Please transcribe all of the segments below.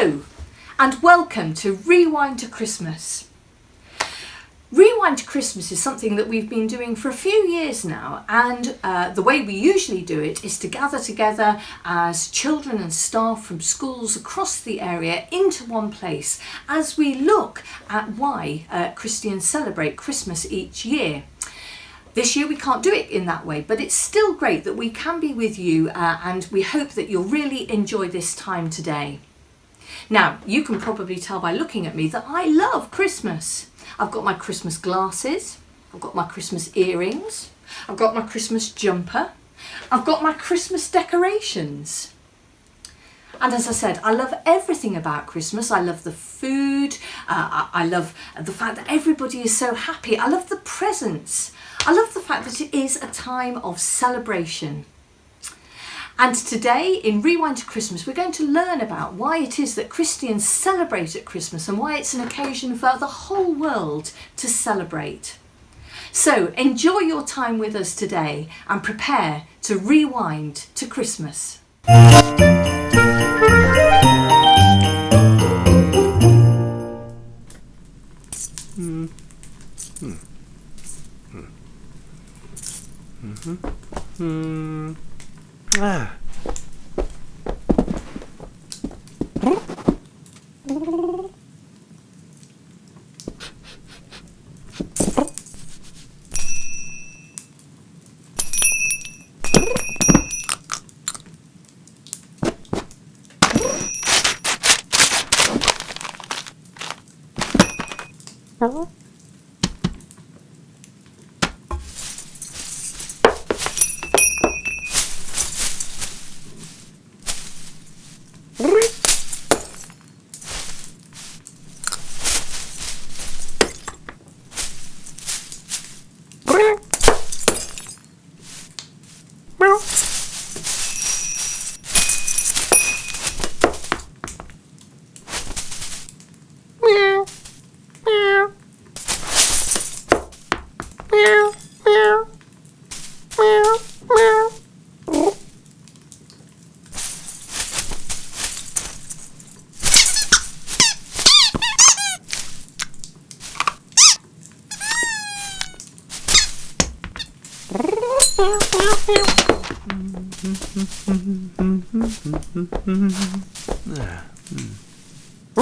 Hello and welcome to Rewind to Christmas. Rewind to Christmas is something that we've been doing for a few years now, and the way we usually do it is to gather together as children and staff from schools across the area into one place as we look at why Christians celebrate Christmas each year. This year we can't do it in that way, but it's still great that we can be with you and we hope that you'll really enjoy this time today. Now, you can probably tell by looking at me that I love Christmas. I've got my Christmas glasses, I've got my Christmas earrings, I've got my Christmas jumper, I've got my Christmas decorations. And as I said, I love everything about Christmas. I love the food, I love the fact that everybody is so happy, I love the presents, I love the fact that it is a time of celebration. And today in Rewind to Christmas, we're going to learn about why it is that Christians celebrate at Christmas and why it's an occasion for the whole world to celebrate. So enjoy your time with us today and prepare to rewind to Christmas. Ah.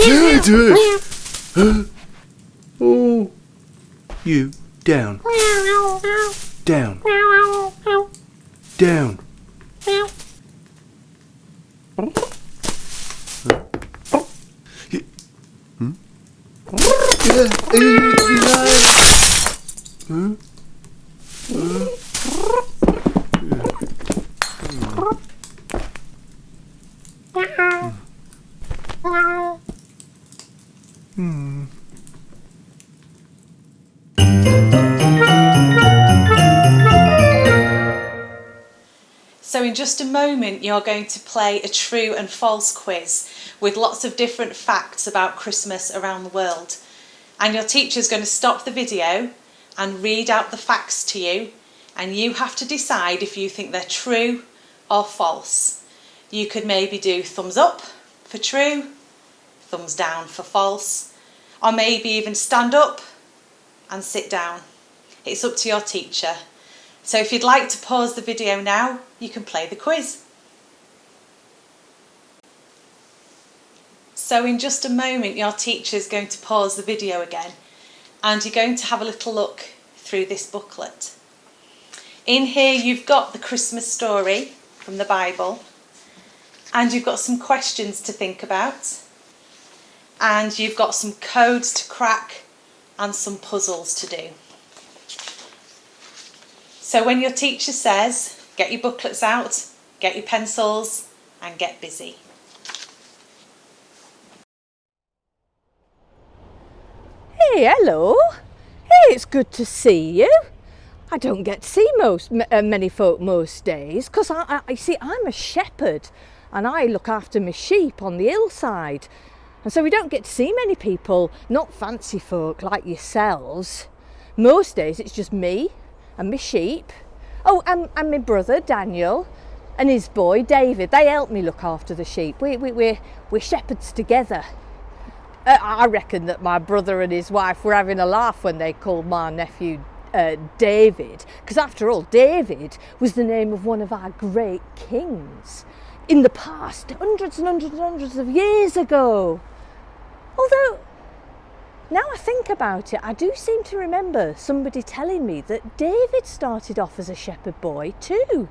Yeah, do it. Oh, you down, down, down. So in just a moment you're going to play a true and false quiz with lots of different facts about Christmas around the world. And your teacher's going to stop the video and read out the facts to you, and you have to decide if you think they're true or false. You could maybe do thumbs up for true, thumbs down for false, or maybe even stand up and sit down. It's up to your teacher. So if you'd like to pause the video now, you can play the quiz. So in just a moment, your teacher's going to pause the video again, and you're going to have a little look through this booklet. In here, you've got the Christmas story from the Bible, and you've got some questions to think about, and you've got some codes to crack and some puzzles to do. So when your teacher says, get your booklets out, get your pencils, and get busy. Hey, hello. Hey, it's good to see you. I don't get to see many folk most days because I see I'm a shepherd and I look after my sheep on the hillside, and so we don't get to see many people, not fancy folk like yourselves. Most days it's just me and my sheep. Oh, and my brother Daniel, and his boy David, they help me look after the sheep. We're shepherds together. I reckon that my brother and his wife were having a laugh when they called my nephew David, because after all, David was the name of one of our great kings in the past, hundreds and hundreds and hundreds of years ago. Although, now I think about it, I do seem to remember somebody telling me that David started off as a shepherd boy too.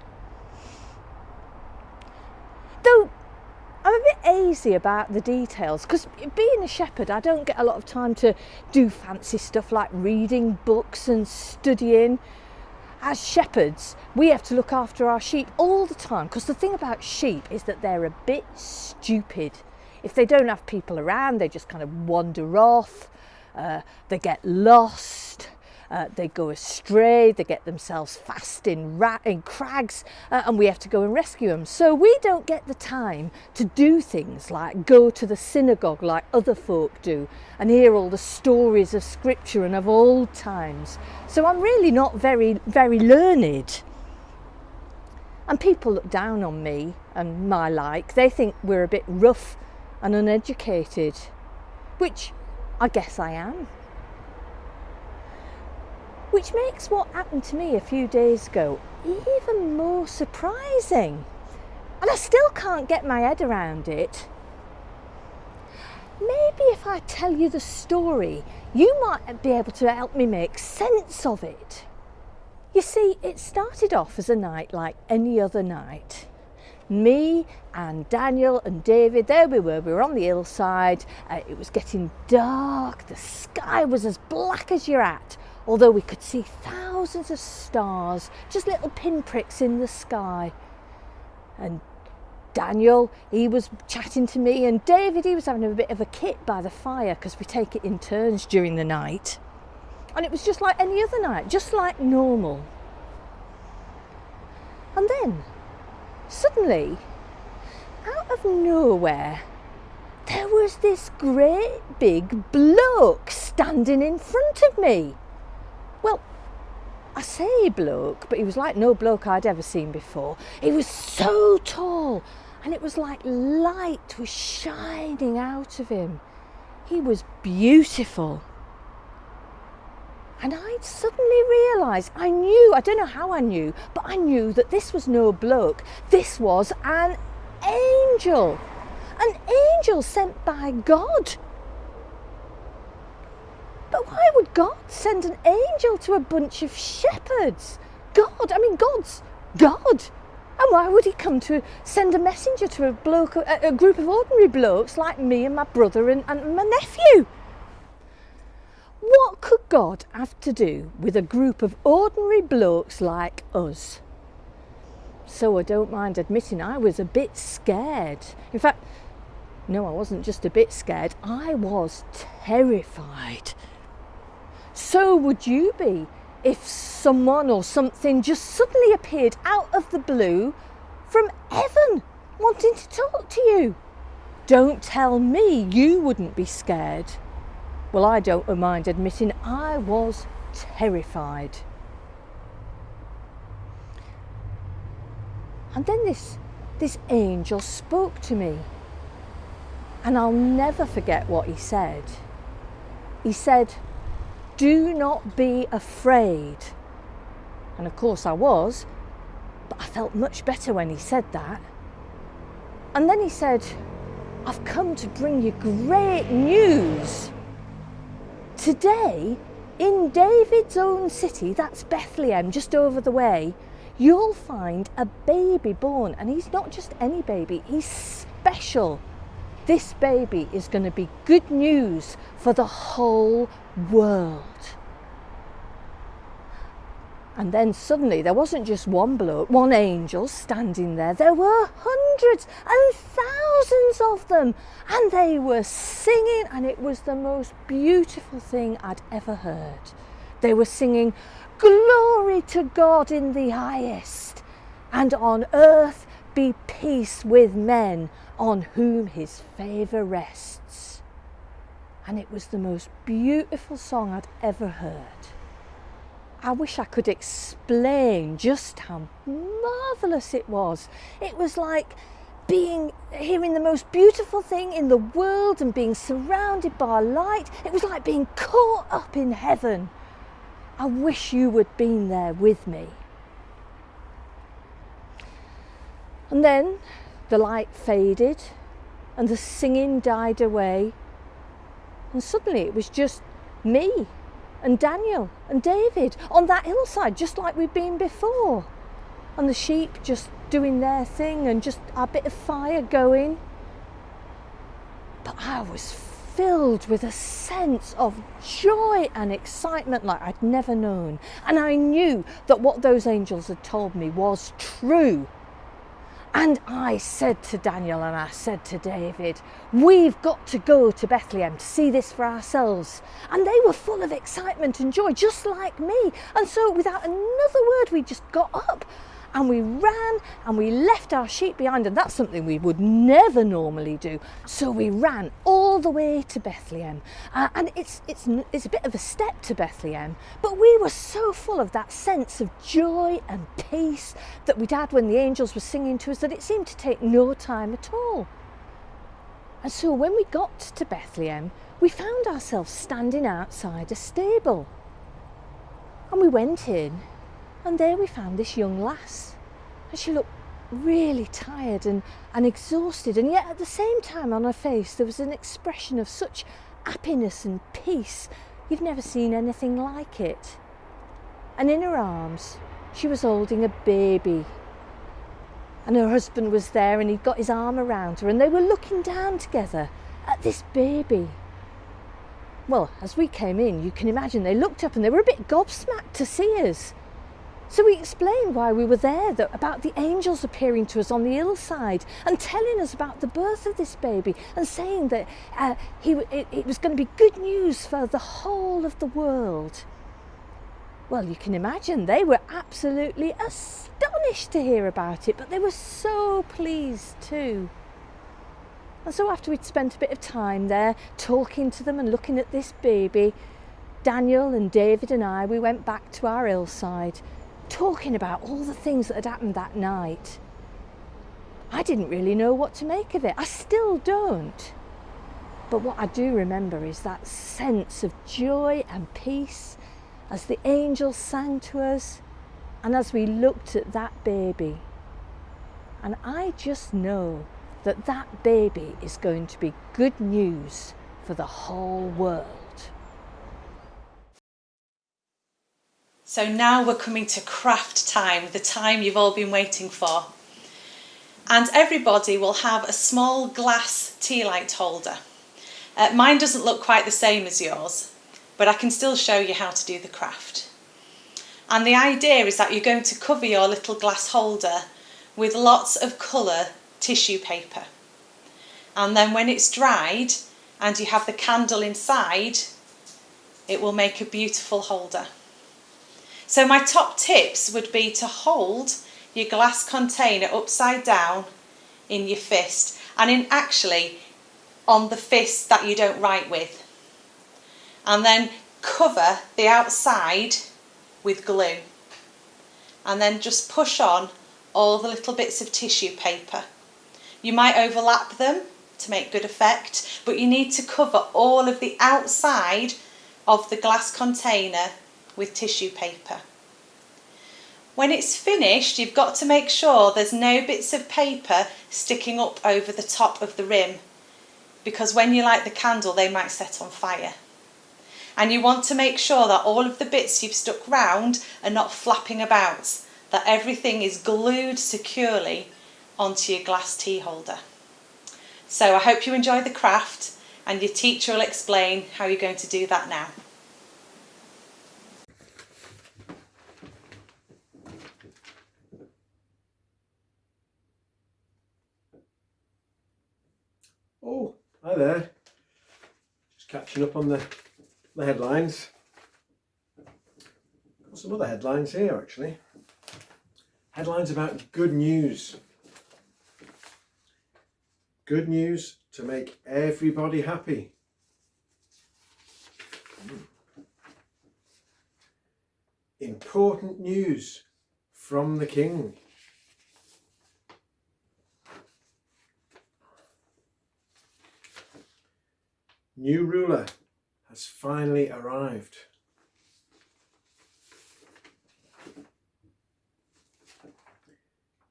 Though I'm a bit hazy about the details, because being a shepherd, I don't get a lot of time to do fancy stuff like reading books and studying. As shepherds, we have to look after our sheep all the time, because the thing about sheep is that they're a bit stupid. If they don't have people around, they just kind of wander off, they get lost, they go astray, they get themselves fast in crags, and we have to go and rescue them. So we don't get the time to do things like go to the synagogue like other folk do and hear all the stories of scripture and of old times. So I'm really not very, very learned. And people look down on me and my like. They think we're a bit rough and uneducated, which I guess I am. Which makes what happened to me a few days ago even more surprising. And I still can't get my head around it. Maybe if I tell you the story, you might be able to help me make sense of it. You see, it started off as a night like any other night. Me and Daniel and David, there we were on the hillside. It was getting dark, the sky was as black as your hat, although we could see thousands of stars, just little pinpricks in the sky. And Daniel, he was chatting to me, and David, he was having a bit of a kit by the fire, because we take it in turns during the night. And it was just like any other night, just like normal. And then, suddenly, out of nowhere, there was this great big bloke standing in front of me. Well, I say bloke, but he was like no bloke I'd ever seen before. He was so tall, and it was like light was shining out of him. He was beautiful. And I'd suddenly realised, I don't know how I knew, but I knew that this was no bloke. This was an angel sent by God. But why would God send an angel to a bunch of shepherds? God's God. And why would he come to send a messenger to a group of ordinary blokes like me and my brother and my nephew? What could God have to do with a group of ordinary blokes like us? So I don't mind admitting I was a bit scared. In fact, no, I wasn't just a bit scared, I was terrified. So would you be if someone or something just suddenly appeared out of the blue from heaven wanting to talk to you? Don't tell me you wouldn't be scared. Well, I don't mind admitting I was terrified. And then this angel spoke to me, and I'll never forget what he said. He said, "Do not be afraid." And of course I was, but I felt much better when he said that. And then he said, "I've come to bring you great news. Today, in David's own city, that's Bethlehem, just over the way, you'll find a baby born. And he's not just any baby, he's special. This baby is going to be good news for the whole world." And then suddenly there wasn't just one bloke, one angel standing there. There were hundreds and thousands of them. And they were singing, and it was the most beautiful thing I'd ever heard. They were singing, "Glory to God in the highest, and on earth be peace with men on whom his favour rests." And it was the most beautiful song I'd ever heard. I wish I could explain just how marvellous it was. It was like hearing the most beautiful thing in the world and being surrounded by light. It was like being caught up in heaven. I wish you had been there with me. And then the light faded and the singing died away, and suddenly it was just me and Daniel and David on that hillside, just like we'd been before, and the sheep just doing their thing and just our bit of fire going. But I was filled with a sense of joy and excitement like I'd never known, and I knew that what those angels had told me was true. And I said to Daniel and I said to David, we've got to go to Bethlehem to see this for ourselves. And they were full of excitement and joy, just like me. And so without another word, we just got up and we ran and we left our sheep behind. And that's something we would never normally do. So we ran all the way to Bethlehem. And it's a bit of a step to Bethlehem, but we were so full of that sense of joy and peace that we'd had when the angels were singing to us that it seemed to take no time at all. And so when we got to Bethlehem, we found ourselves standing outside a stable. And we went in, and there we found this young lass. And she looked really tired and exhausted, and yet at the same time on her face there was an expression of such happiness and peace. You've never seen anything like it. And in her arms she was holding a baby, and her husband was there and he'd got his arm around her, and they were looking down together at this baby. Well, as we came in, you can imagine they looked up and they were a bit gobsmacked to see us. So we explained why we were there, about the angels appearing to us on the hillside and telling us about the birth of this baby and saying that it was going to be good news for the whole of the world. Well, you can imagine they were absolutely astonished to hear about it, but they were so pleased too. And so after we'd spent a bit of time there talking to them and looking at this baby, Daniel and David and I, we went back to our hillside, talking about all the things that had happened that night. I didn't really know what to make of it. I still don't. But what I do remember is that sense of joy and peace as the angels sang to us and as we looked at that baby. And I just know that that baby is going to be good news for the whole world. So now we're coming to craft time, the time you've all been waiting for. And everybody will have a small glass tea light holder. Mine doesn't look quite the same as yours, but I can still show you how to do the craft. And the idea is that you're going to cover your little glass holder with lots of colour tissue paper. And then when it's dried and you have the candle inside, it will make a beautiful holder. So my top tips would be to hold your glass container upside down in your fist, and actually on the fist that you don't write with. And then cover the outside with glue. And then just push on all the little bits of tissue paper. You might overlap them to make good effect, but you need to cover all of the outside of the glass container with tissue paper. When it's finished, you've got to make sure there's no bits of paper sticking up over the top of the rim, because when you light the candle they might set on fire. And you want to make sure that all of the bits you've stuck round are not flapping about, that everything is glued securely onto your glass tea holder. So I hope you enjoy the craft, and your teacher will explain how you're going to do that now. Oh, hi there. Just catching up on the headlines. Got some other headlines here actually. Headlines about good news. Good news to make everybody happy. important news from the king. New ruler has finally arrived.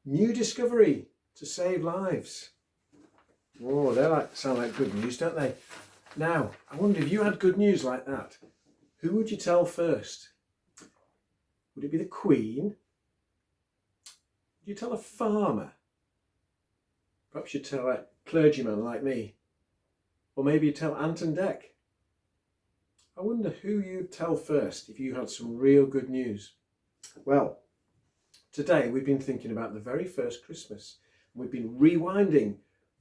New discovery to save lives. Oh, they sound like good news, don't they? Now, I wonder if you had good news like that, who would you tell first? Would it be the Queen? Would you tell a farmer? Perhaps you'd tell a clergyman like me. Or maybe you'd tell Ant and Dec. I wonder who you'd tell first if you had some real good news. Well, today we've been thinking about the very first Christmas. We've been rewinding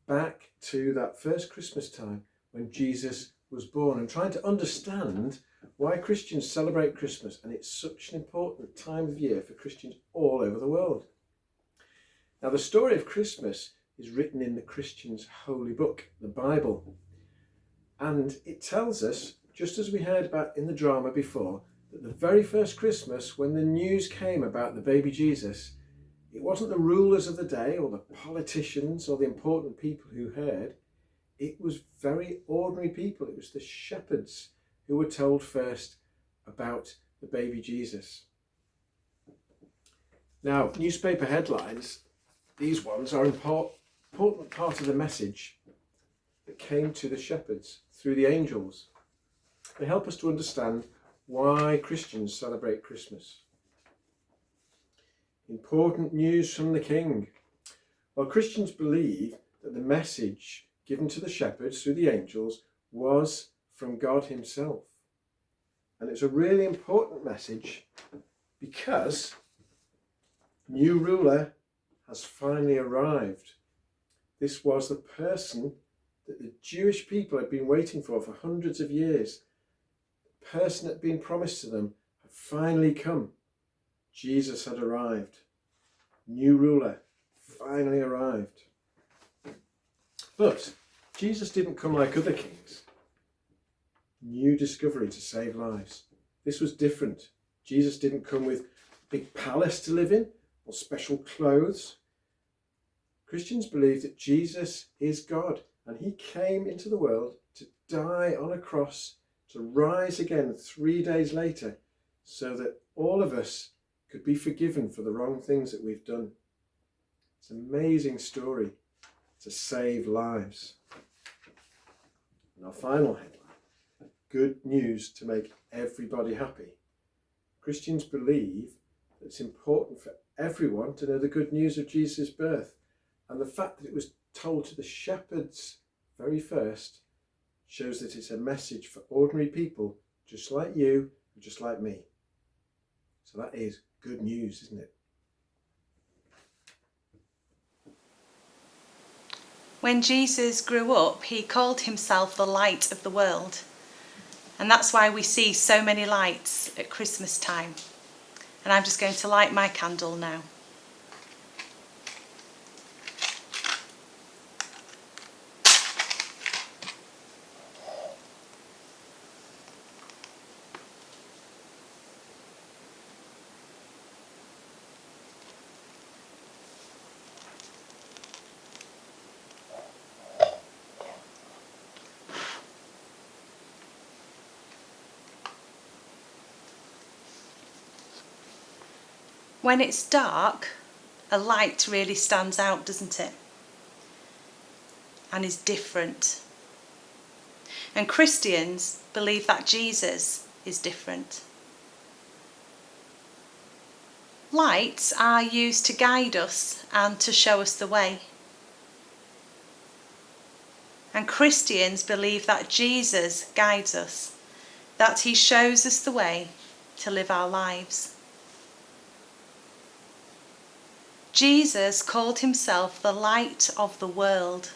back to that first Christmas time when Jesus was born and trying to understand why Christians celebrate Christmas, and it's such an important time of year for Christians all over the world. Now, the story of Christmas is written in the Christian's holy book, the Bible, and it tells us, just as we heard about in the drama before, that the very first Christmas, when the news came about the baby Jesus, it wasn't the rulers of the day or the politicians or the important people who heard. It was very ordinary people. It was the shepherds who were told first about the baby Jesus. Now, newspaper headlines, these ones are an important part of the message that came to the shepherds through the angels. They help us to understand why Christians celebrate Christmas. Important news from the king. Well, Christians believe that the message given to the shepherds through the angels was from God himself. And it's a really important message because new ruler has finally arrived. This was the person that the Jewish people had been waiting for hundreds of years. The person that had been promised to them had finally come. Jesus had arrived. New ruler finally arrived. But Jesus didn't come like other kings. New discovery to save lives. This was different. Jesus didn't come with a big palace to live in or special clothes. Christians believe that Jesus is God, and he came into the world to die on a cross, to rise again 3 days later, so that all of us could be forgiven for the wrong things that we've done. It's an amazing story to save lives. And our final headline, good news to make everybody happy. Christians believe that it's important for everyone to know the good news of Jesus' birth, and the fact that it was told to the shepherds very first shows that it's a message for ordinary people just like you and just like me. So that is good news, isn't it? When Jesus grew up, he called himself the light of the world. And that's why we see so many lights at Christmas time. And I'm just going to light my candle now. When it's dark, a light really stands out, doesn't it? And is different. And Christians believe that Jesus is different. Lights are used to guide us and to show us the way. And Christians believe that Jesus guides us, that he shows us the way to live our lives. Jesus called himself the light of the world.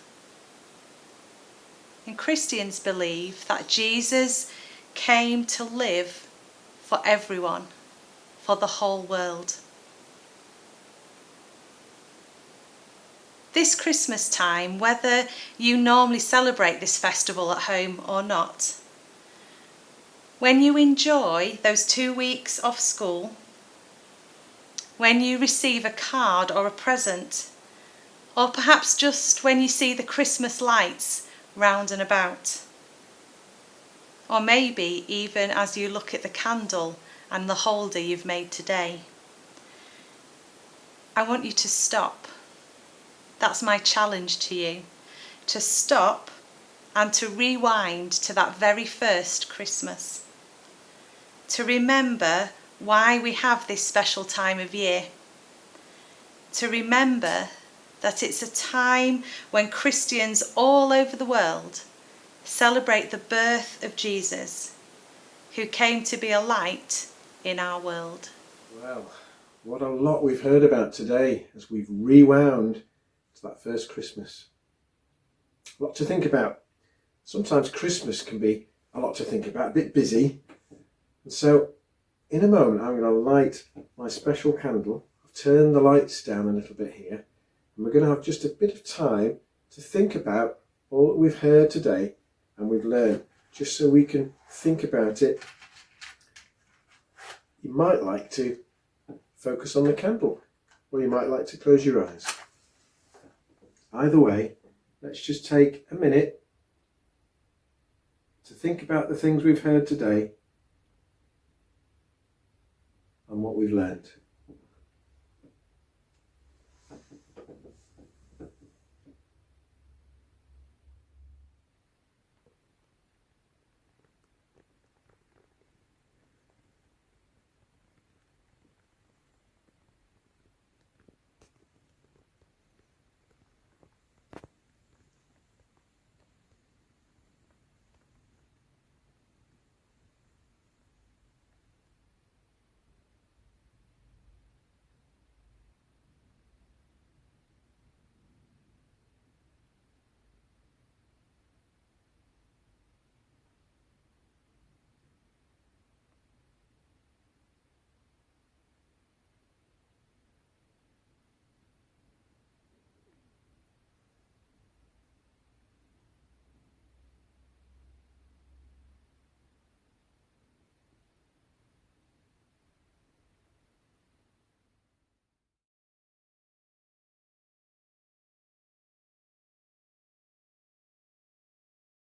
And Christians believe that Jesus came to live for everyone, for the whole world. This Christmas time, whether you normally celebrate this festival at home or not, when you enjoy those 2 weeks off school when you receive a card or a present, or perhaps just when you see the Christmas lights round and about. Or maybe even as you look at the candle and the holder you've made today. I want you to stop. That's my challenge to you, to stop and to rewind to that very first Christmas. To remember why we have this special time of year. To remember that it's a time when Christians all over the world celebrate the birth of Jesus, who came to be a light in our world. Well, what a lot we've heard about today as we've rewound to that first Christmas. A lot to think about. Sometimes Christmas can be a lot to think about, a bit busy. And so in a moment I'm going to light my special candle. I've turned the lights down a little bit here, and we're going to have just a bit of time to think about all that we've heard today and we've learned, just so we can think about it. You might like to focus on the candle, or you might like to close your eyes. Either way, let's just take a minute to think about the things we've heard today and what we've learned.